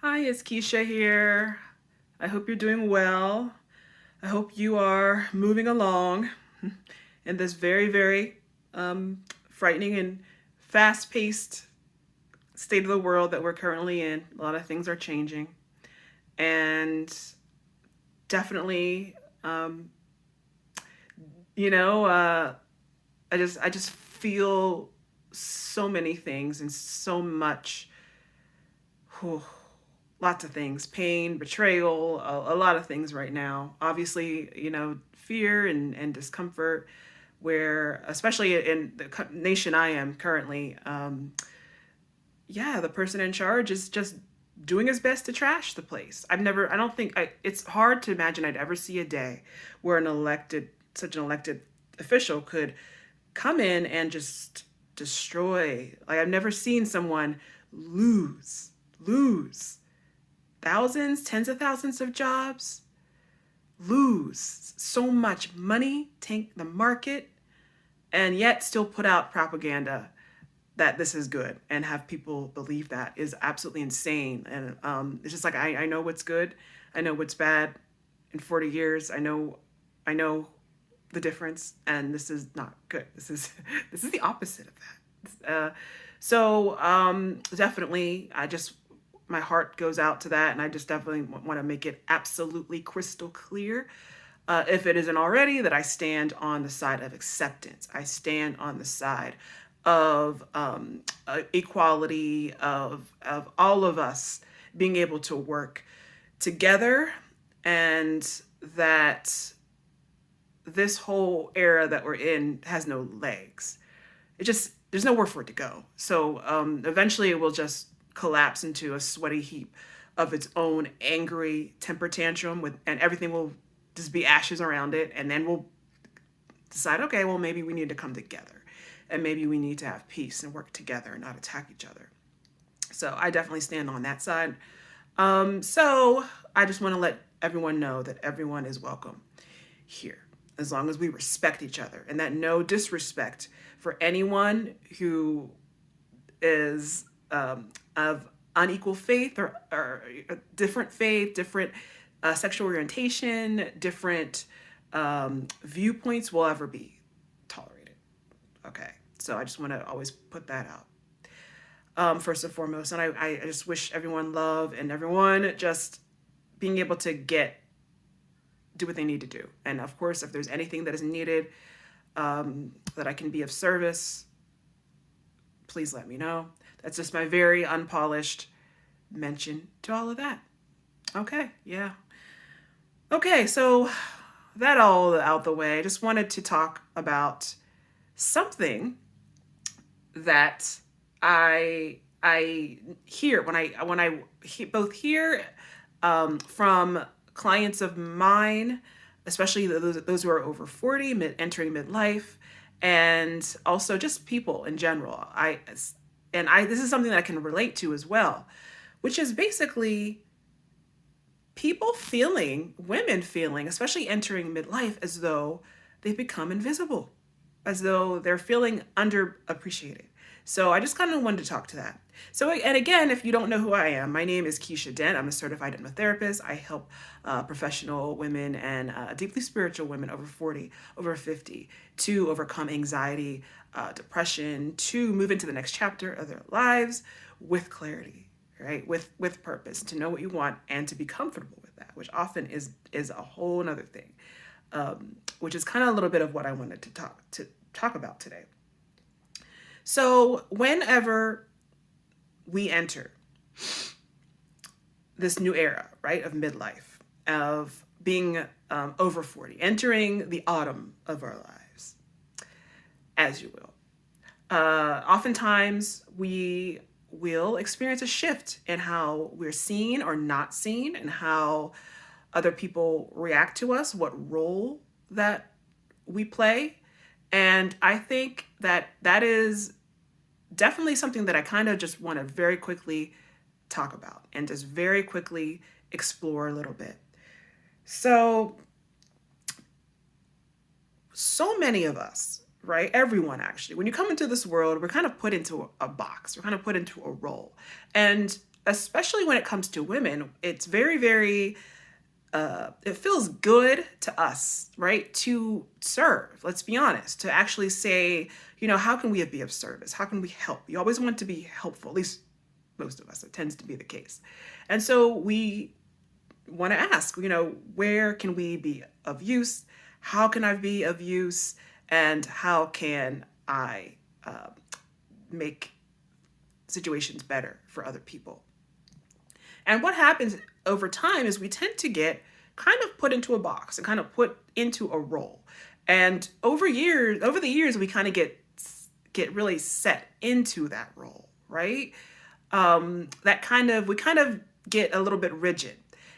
Hi, it's Keisha here. I hope you're doing well. I hope you are moving along in this very frightening and fast paced state of the world that we're currently in. A lot of things are changing. And definitely, um, you know, uh, I just feel so many things and so much. Whew, lots of things, pain, betrayal, a lot of things right now. Obviously, fear and discomfort, where, especially in the nation I am currently, yeah, the person in charge is just doing his best to trash the place. I don't think, it's hard to imagine I'd ever see a day where such an elected official could come in and just destroy. Like, I've never seen someone lose thousands, tens of thousands of jobs, lose so much money, tank the market, and yet still put out propaganda that this is good and have people believe that is absolutely insane. And it's just like, I know what's good, I know what's bad. In 40 years, I know the difference, and this is not good. This is this is the opposite of that. Definitely, my heart goes out to that, and I just definitely want to make it absolutely crystal clear, if it isn't already, that I stand on the side of acceptance. I stand on the side of equality, of all of us being able to work together, and that this whole era that we're in has no legs. There's nowhere for it to go. So eventually it will just collapse into a sweaty heap of its own angry temper tantrum, and everything will just be ashes around it. And then we'll decide, okay, well, maybe we need to come together, and maybe we need to have peace and work together and not attack each other. So I definitely stand on that side. So I just want to let everyone know that everyone is welcome here, as long as we respect each other, and that no disrespect for anyone who is of unequal faith, or different faith, different sexual orientation, different viewpoints will ever be tolerated. Okay, so I just want to always put that out, first and foremost. And I just wish everyone love, and everyone just being able to do what they need to do. And of course, if there's anything that is needed, that I can be of service, please let me know. That's just my very unpolished mention to all of that. Okay, yeah. Okay, so that all out the way, I just wanted to talk about something that I hear when I both hear from clients of mine, especially those who are over 40, entering midlife, and also just people in general. This is something that I can relate to as well, which is basically women feeling, especially entering midlife, as though they've become invisible, as though they're feeling underappreciated. So I just kind of wanted to talk to that. So, and again, if you don't know who I am, my name is Keisha Dent. I'm a certified hypnotherapist. I help professional women and deeply spiritual women over 40, over 50 to overcome anxiety, depression, to move into the next chapter of their lives with clarity, right? With purpose, to know what you want and to be comfortable with that, which often is a whole nother thing, which is kind of a little bit of what I wanted to talk about today. So whenever we enter this new era, right, of midlife, of being over 40, entering the autumn of our lives, as you will, oftentimes we will experience a shift in how we're seen or not seen, and how other people react to us, what role that we play. And I think that is definitely something that I kind of just want to very quickly talk about and just very quickly explore a little bit. So many of us, right? Everyone, actually, when you come into this world, we're kind of put into a box. We're kind of put into a role. And especially when it comes to women, it's very, very, it feels good to us, right? To serve, let's be honest, to actually say, how can we be of service? How can we help? You always want to be helpful, at least most of us, it tends to be the case. And so we want to ask, where can we be of use? How can I be of use? And how can I make situations better for other people? And what happens over time is we tend to get kind of put into a box and kind of put into a role. And over the years, we kind of get really set into that role, right? We kind of get a little bit rigid.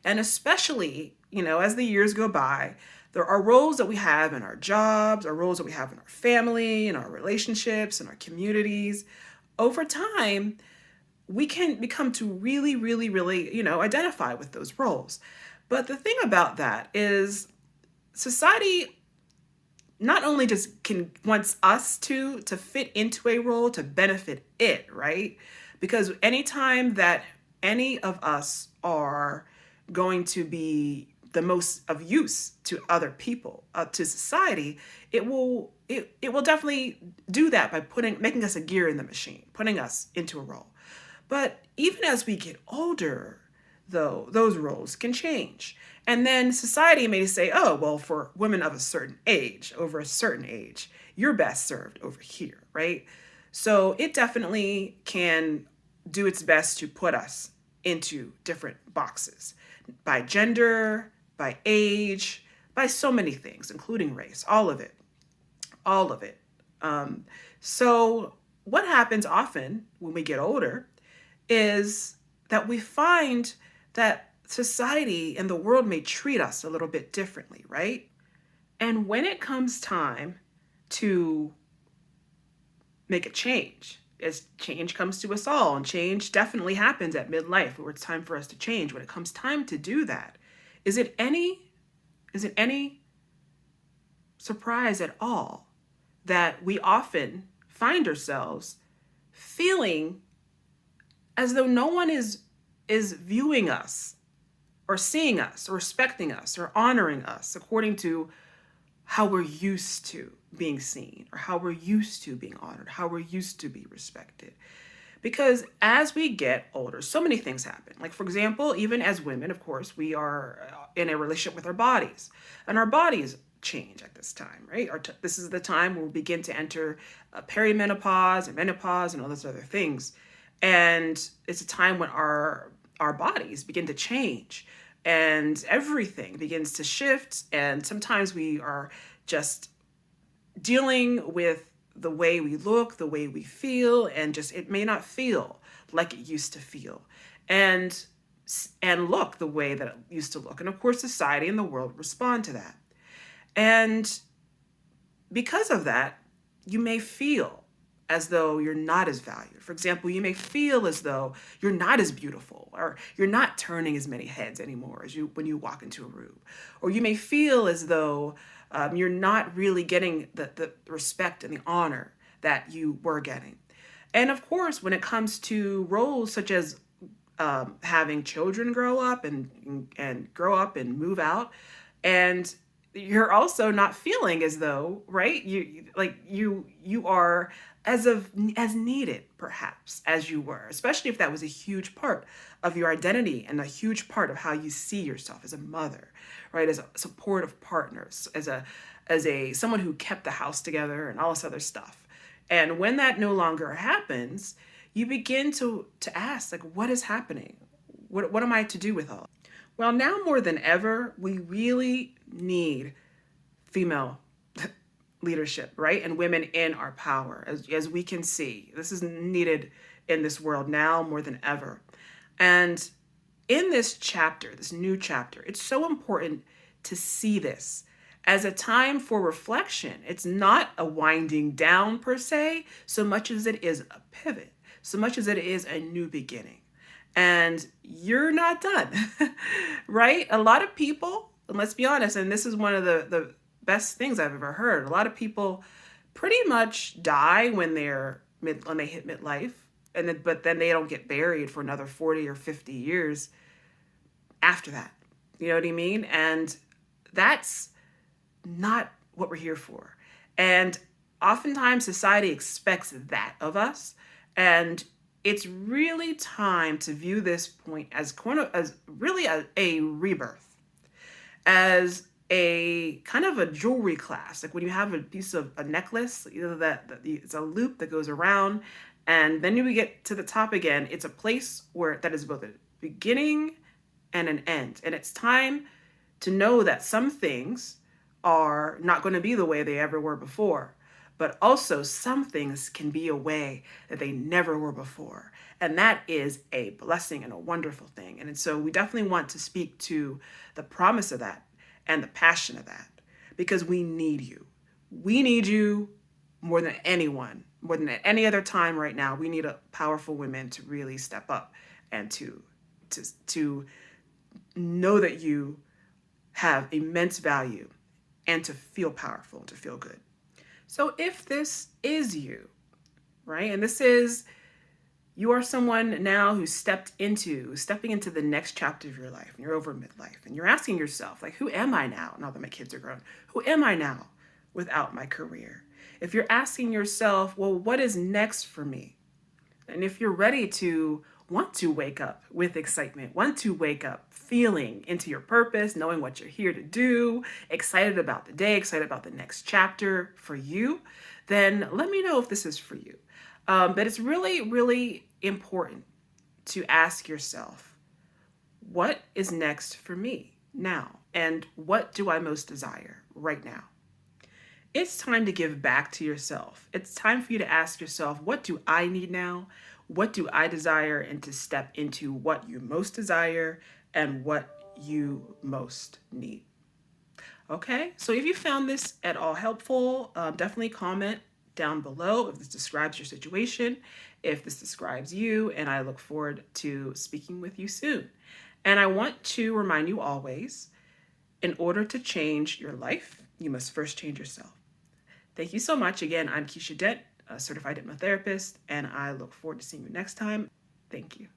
And especially, as the years go by, there are roles that we have in our jobs, or roles that we have in our family, in our relationships, in our communities. Over time, we can become to really, really, really, identify with those roles. But the thing about that is society not only just wants us to fit into a role to benefit it, right? Because anytime that any of us are going to be the most of use to other people, to society, it will definitely do that by making us a gear in the machine, putting us into a role. But even as we get older, though, those roles can change. And then society may say, oh, well, for women of a certain age, over a certain age, you're best served over here, right? So it definitely can do its best to put us into different boxes by gender, by age, by so many things, including race, all of it, all of it. So what happens often when we get older is that we find that society and the world may treat us a little bit differently, right? And when it comes time to make a change, as change comes to us all, and change definitely happens at midlife, where it's time for us to change. When it comes time to do that, is it any surprise at all that we often find ourselves feeling as though no one is viewing us or seeing us or respecting us or honoring us according to how we're used to being seen, or how we're used to being honored, how we're used to be respected? Because as we get older, so many things happen. Like, for example, even as women, of course, we are in a relationship with our bodies, and our bodies change at this time, right? This is the time where we begin to enter perimenopause and menopause and all those other things. And it's a time when our bodies begin to change and everything begins to shift. And sometimes we are just dealing with the way we look, the way we feel, and just it may not feel like it used to feel. And look the way that it used to look. And of course, society and the world respond to that. And because of that, you may feel as though you're not as valued. For example, you may feel as though you're not as beautiful, or you're not turning as many heads anymore as when you walk into a room. Or you may feel as though you're not really getting the respect and the honor that you were getting. And of course, when it comes to roles such as having children grow up and move out, and you're also not feeling as though, right, you are as needed perhaps as you were, especially if that was a huge part of your identity and a huge part of how you see yourself as a mother, right, as a supportive partner, as a someone who kept the house together and all this other stuff. And when that no longer happens, you begin to ask, like, what is happening? What am I to do with all? Well, now more than ever, we really need female leadership, right? And women in our power, as we can see. This is needed in this world now more than ever. And in this chapter, this new chapter, it's so important to see this as a time for reflection. It's not a winding down per se, so much as it is a pivot, so much as it is a new beginning. And you're not done, right? A lot of people, and let's be honest, and this is one of the best things I've ever heard, a lot of people pretty much die when they hit midlife. but then they don't get buried for another 40 or 50 years after that. You know what I mean? And that's not what we're here for. And oftentimes society expects that of us. And it's really time to view this point as really a rebirth, as a kind of a jewelry class. Like when you have a piece of a necklace, that it's a loop that goes around, and then you get to the top again. It's a place where that is both a beginning and an end. And it's time to know that some things are not going to be the way they ever were before, but also some things can be a way that they never were before. And that is a blessing and a wonderful thing. And so we definitely want to speak to the promise of that and the passion of that, because we need you. We need you more than anyone, more than at any other time right now. We need a powerful women to really step up and to know that you have immense value and to feel powerful, to feel good. So if this is you, right, and this is, you are someone now who's stepping into the next chapter of your life, and you're over midlife, and you're asking yourself, like, who am I now that my kids are grown? Who am I now without my career? If you're asking yourself, well, what is next for me? And if you're ready to want to wake up with excitement, want to wake up feeling into your purpose, knowing what you're here to do, excited about the day, excited about the next chapter for you, then let me know if this is for you. But it's really, really important to ask yourself, what is next for me now? And what do I most desire right now? It's time to give back to yourself. It's time for you to ask yourself, what do I need now? What do I desire? And to step into what you most desire and what you most need. Okay, so if you found this at all helpful, definitely comment down below if this describes your situation, if this describes you, and I look forward to speaking with you soon. And I want to remind you always, in order to change your life, you must first change yourself. Thank you so much. Again, I'm Keisha Dent, a certified hypnotherapist, and I look forward to seeing you next time. Thank you.